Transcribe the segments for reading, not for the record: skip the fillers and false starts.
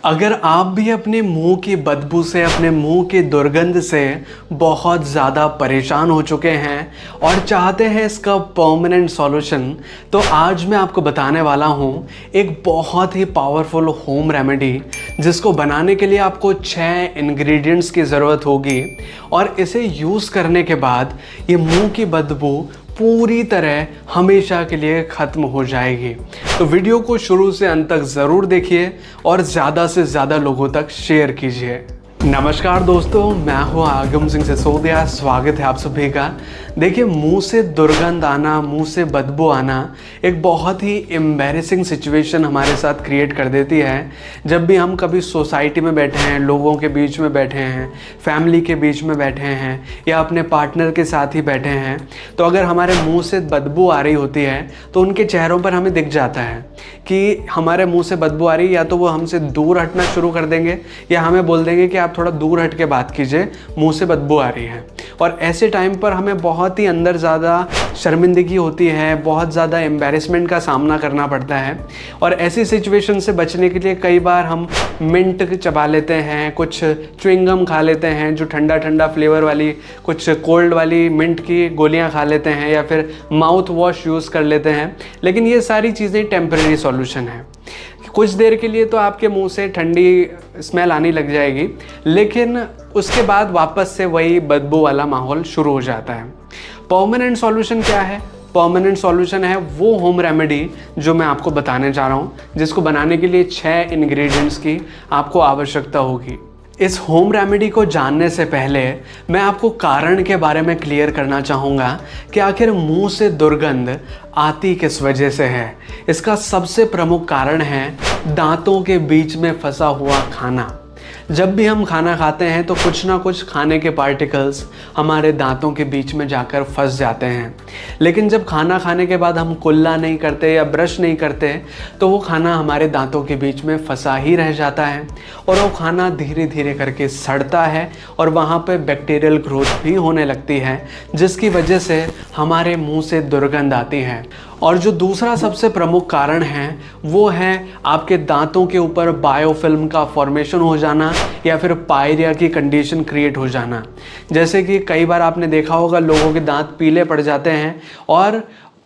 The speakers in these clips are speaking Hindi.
अगर आप भी अपने मुंह की बदबू से, अपने मुंह की दुर्गंध से बहुत ज़्यादा परेशान हो चुके हैं और चाहते हैं इसका परमानेंट सॉल्यूशन, तो आज मैं आपको बताने वाला हूँ एक बहुत ही पावरफुल होम रेमेडी जिसको बनाने के लिए आपको 6 इंग्रेडिएंट्स की ज़रूरत होगी और इसे यूज़ करने के बाद ये मुंह की बदबू पूरी तरह हमेशा के लिए ख़त्म हो जाएगी। तो वीडियो को शुरू से अंत तक ज़रूर देखिए और ज़्यादा से ज़्यादा लोगों तक शेयर कीजिए। नमस्कार दोस्तों, मैं हूँ आगम सिंह सिसोदिया। स्वागत है आप सभी का। देखिए, मुंह से दुर्गंध आना, मुंह से बदबू आना एक बहुत ही एम्बैरेसिंग सिचुएशन हमारे साथ क्रिएट कर देती है। जब भी हम कभी सोसाइटी में बैठे हैं, लोगों के बीच में बैठे हैं, फैमिली के बीच में बैठे हैं या अपने पार्टनर के साथ ही बैठे हैं, तो अगर हमारे मुंह से बदबू आ रही होती है तो उनके चेहरों पर हमें दिख जाता है कि हमारे मुंह से बदबू आ रही है। या तो वो हमसे दूर हटना शुरू कर देंगे या हमें बोल देंगे कि आप थोड़ा दूर हट के बात कीजिए, मुंह से बदबू आ रही है। और ऐसे टाइम पर हमें बहुत ही अंदर ज़्यादा शर्मिंदगी होती है, बहुत ज़्यादा एम्बैरेसमेंट का सामना करना पड़ता है। और ऐसी सिचुएशन से बचने के लिए कई बार हम मिंट चबा लेते हैं, कुछ च्युइंगम खा लेते हैं, जो ठंडा ठंडा फ्लेवर वाली, कुछ कोल्ड वाली मिंट की गोलियां खा लेते हैं, या फिर माउथ वॉश यूज़ कर लेते हैं। लेकिन ये सारी चीज़ें टेम्परेरी सॉल्यूशन है। कुछ देर के लिए तो आपके मुंह से ठंडी स्मेल आने लग जाएगी, लेकिन उसके बाद वापस से वही बदबू वाला माहौल शुरू हो जाता है। परमानेंट सॉल्यूशन क्या है? परमानेंट सॉल्यूशन है वो होम रेमेडी जो मैं आपको बताने जा रहा हूँ, जिसको बनाने के लिए 6 इंग्रेडिएंट्स की आपको आवश्यकता होगी। इस होम रेमेडी को जानने से पहले मैं आपको कारण के बारे में क्लियर करना चाहूँगा कि आखिर मुंह से दुर्गंध आती किस वजह से है। इसका सबसे प्रमुख कारण है दांतों के बीच में फंसा हुआ खाना। जब भी हम खाना खाते हैं तो कुछ ना कुछ खाने के पार्टिकल्स हमारे दांतों के बीच में जाकर फंस जाते हैं। लेकिन जब खाना खाने के बाद हम कुल्ला नहीं करते या ब्रश नहीं करते तो वो खाना हमारे दांतों के बीच में फंसा ही रह जाता है और वो खाना धीरे धीरे करके सड़ता है और वहाँ पे बैक्टीरियल ग्रोथ भी होने लगती है, जिसकी वजह से हमारे मुंह से दुर्गंध आती है। और जो दूसरा सबसे प्रमुख कारण है वो है आपके दांतों के ऊपर बायोफिल्म का फॉर्मेशन हो जाना या फिर पायरिया की कंडीशन क्रिएट हो जाना। जैसे कि कई बार आपने देखा होगा लोगों के दांत पीले पड़ जाते हैं और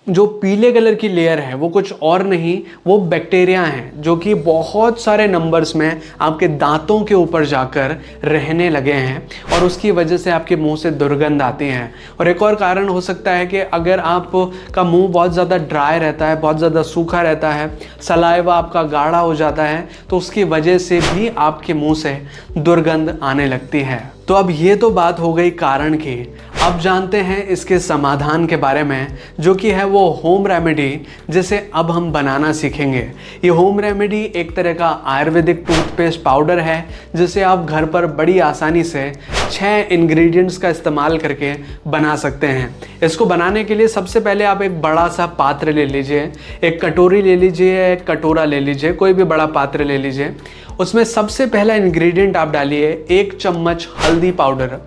जो पीले कलर की लेयर है वो कुछ और नहीं, वो बैक्टीरिया हैं जो कि बहुत सारे नंबर्स में आपके दांतों के ऊपर जाकर रहने लगे हैं और उसकी वजह से आपके मुंह से दुर्गंध आती है। और एक और कारण हो सकता है कि अगर आपका मुंह बहुत ज़्यादा ड्राई रहता है, बहुत ज़्यादा सूखा रहता है, सलाइवा आपका गाढ़ा हो जाता है, तो उसकी वजह से भी आपके मुंह से दुर्गंध आने लगती है। तो अब ये तो बात हो गई कारण की। अब जानते हैं इसके समाधान के बारे में, जो कि है वो होम रेमेडी जिसे अब हम बनाना सीखेंगे। ये होम रेमेडी एक तरह का आयुर्वेदिक टूथपेस्ट पाउडर है जिसे आप घर पर बड़ी आसानी से 6 इंग्रेडिएंट्स का इस्तेमाल करके बना सकते हैं। इसको बनाने के लिए सबसे पहले आप एक बड़ा सा पात्र ले लीजिए, एक कटोरी ले लीजिए, एक कटोरा ले लीजिए, कोई भी बड़ा पात्र ले लीजिए। उसमें सबसे पहला इंग्रेडिएंट आप डालिए 1 चम्मच हल्दी पाउडर।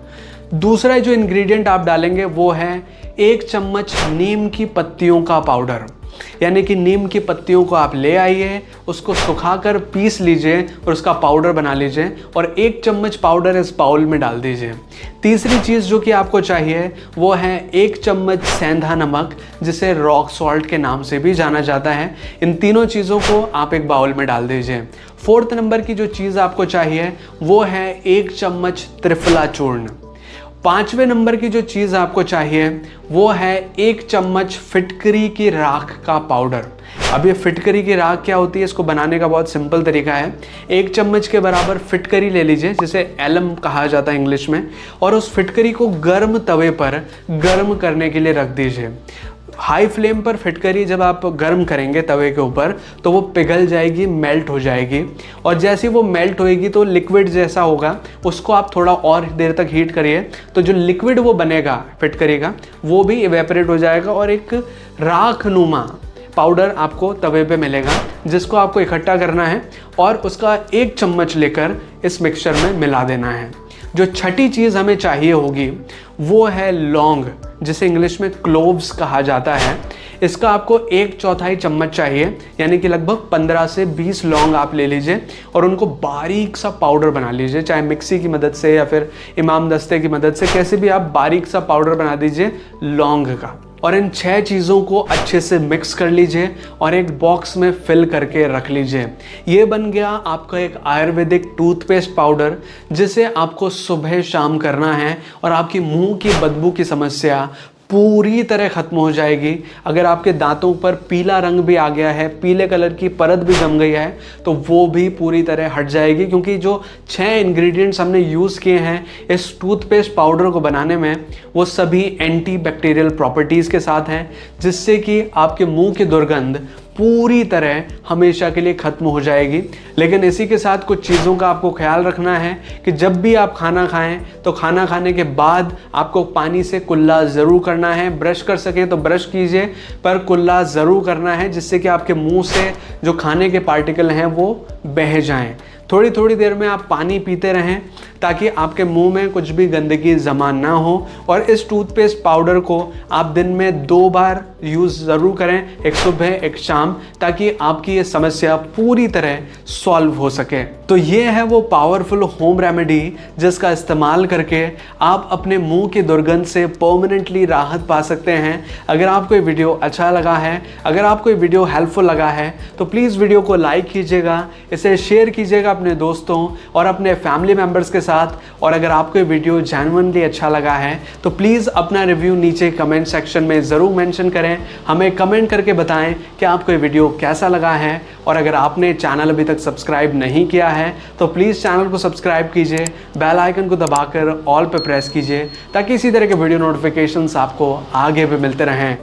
दूसरा जो इंग्रेडिएंट आप डालेंगे वो है 1 चम्मच नीम की पत्तियों का पाउडर। यानी कि नीम की पत्तियों को आप ले आइए, उसको सुखाकर पीस लीजिए और उसका पाउडर बना लीजिए और 1 चम्मच पाउडर इस बाउल में डाल दीजिए। तीसरी चीज़ जो कि आपको चाहिए वो है 1 चम्मच सेंधा नमक, जिसे रॉक सॉल्ट के नाम से भी जाना जाता है। इन तीनों चीज़ों को आप एक बाउल में डाल दीजिए। 4th नंबर की जो चीज़ आपको चाहिए वो है 1 चम्मच त्रिफला चूर्ण। 5वें नंबर की जो चीज़ आपको चाहिए वो है 1 चम्मच फिटकरी की राख का पाउडर। अब ये फिटकरी की राख क्या होती है, इसको बनाने का बहुत सिंपल तरीका है। 1 चम्मच के बराबर फिटकरी ले लीजिए, जिसे एलम कहा जाता है इंग्लिश में, और उस फिटकरी को गर्म तवे पर गर्म करने के लिए रख दीजिए। हाई फ्लेम पर फिटकरी जब आप गर्म करेंगे तवे के ऊपर तो वो पिघल जाएगी, मेल्ट हो जाएगी, और जैसे वो मेल्ट होएगी तो लिक्विड जैसा होगा। उसको आप थोड़ा और देर तक हीट करिए तो जो लिक्विड वो बनेगा फिटकरी का, वो भी इवेपोरेट हो जाएगा और एक राख नुमा पाउडर आपको तवे पे मिलेगा, जिसको आपको इकट्ठा करना है और उसका 1 चम्मच लेकर इस मिक्सचर में मिला देना है। जो छठी चीज़ हमें चाहिए होगी वो है लौंग। जिसे इंग्लिश में क्लोव्स कहा जाता है, इसका आपको 1/4 चम्मच चाहिए, यानी कि लगभग 15 से 20 लौंग आप ले लीजिए और उनको बारीक सा पाउडर बना लीजिए, चाहे मिक्सी की मदद से या फिर इमाम दस्ते की मदद से, कैसे भी आप बारीक सा पाउडर बना दीजिए लौंग का। और इन 6 चीज़ों को अच्छे से मिक्स कर लीजिए और एक बॉक्स में फिल करके रख लीजिए। ये बन गया आपका एक आयुर्वेदिक टूथपेस्ट पाउडर, जिसे आपको सुबह शाम करना है और आपकी मुंह की बदबू की समस्या पूरी तरह ख़त्म हो जाएगी। अगर आपके दांतों पर पीला रंग भी आ गया है, पीले कलर की परत भी जम गई है, तो वो भी पूरी तरह हट जाएगी, क्योंकि जो 6 इंग्रेडिएंट्स हमने यूज़ किए हैं इस टूथपेस्ट पाउडर को बनाने में, वो सभी एंटी बैक्टीरियल प्रॉपर्टीज़ के साथ हैं, जिससे कि आपके मुंह की दुर्गंध पूरी तरह हमेशा के लिए ख़त्म हो जाएगी। लेकिन इसी के साथ कुछ चीज़ों का आपको ख्याल रखना है कि जब भी आप खाना खाएं तो खाना खाने के बाद आपको पानी से कुल्ला ज़रूर करना है। ब्रश कर सकें तो ब्रश कीजिए, पर कुल्ला ज़रूर करना है, जिससे कि आपके मुंह से जो खाने के पार्टिकल हैं वो बह जाएं। थोड़ी थोड़ी देर में आप पानी पीते रहें ताकि आपके मुंह में कुछ भी गंदगी जमा ना हो। और इस टूथपेस्ट पाउडर को आप दिन में 2 बार यूज़ ज़रूर करें, एक सुबह एक शाम, ताकि आपकी ये समस्या पूरी तरह सॉल्व हो सके। तो ये है वो पावरफुल होम रेमेडी जिसका इस्तेमाल करके आप अपने मुंह की दुर्गंध से परमानेंटली राहत पा सकते हैं। अगर आपको ये वीडियो अच्छा लगा है, अगर आपको ये वीडियो हेल्पफुल लगा है, तो प्लीज़ वीडियो को लाइक कीजिएगा, इसे शेयर कीजिएगा अपने दोस्तों और अपने फैमिली मेम्बर्स के साथ। और अगर आपको ये वीडियो जेन्युइनली अच्छा लगा है तो प्लीज़ अपना रिव्यू नीचे कमेंट सेक्शन में ज़रूर मेंशन करें। हमें कमेंट करके बताएं कि आपको ये वीडियो कैसा लगा है। और अगर आपने चैनल अभी तक सब्सक्राइब नहीं किया है तो प्लीज़ चैनल को सब्सक्राइब कीजिए, बेल आइकन को दबाकर ऑल पे प्रेस कीजिए, ताकि इसी तरह के वीडियो नोटिफिकेशंस आपको आगे भी मिलते रहें।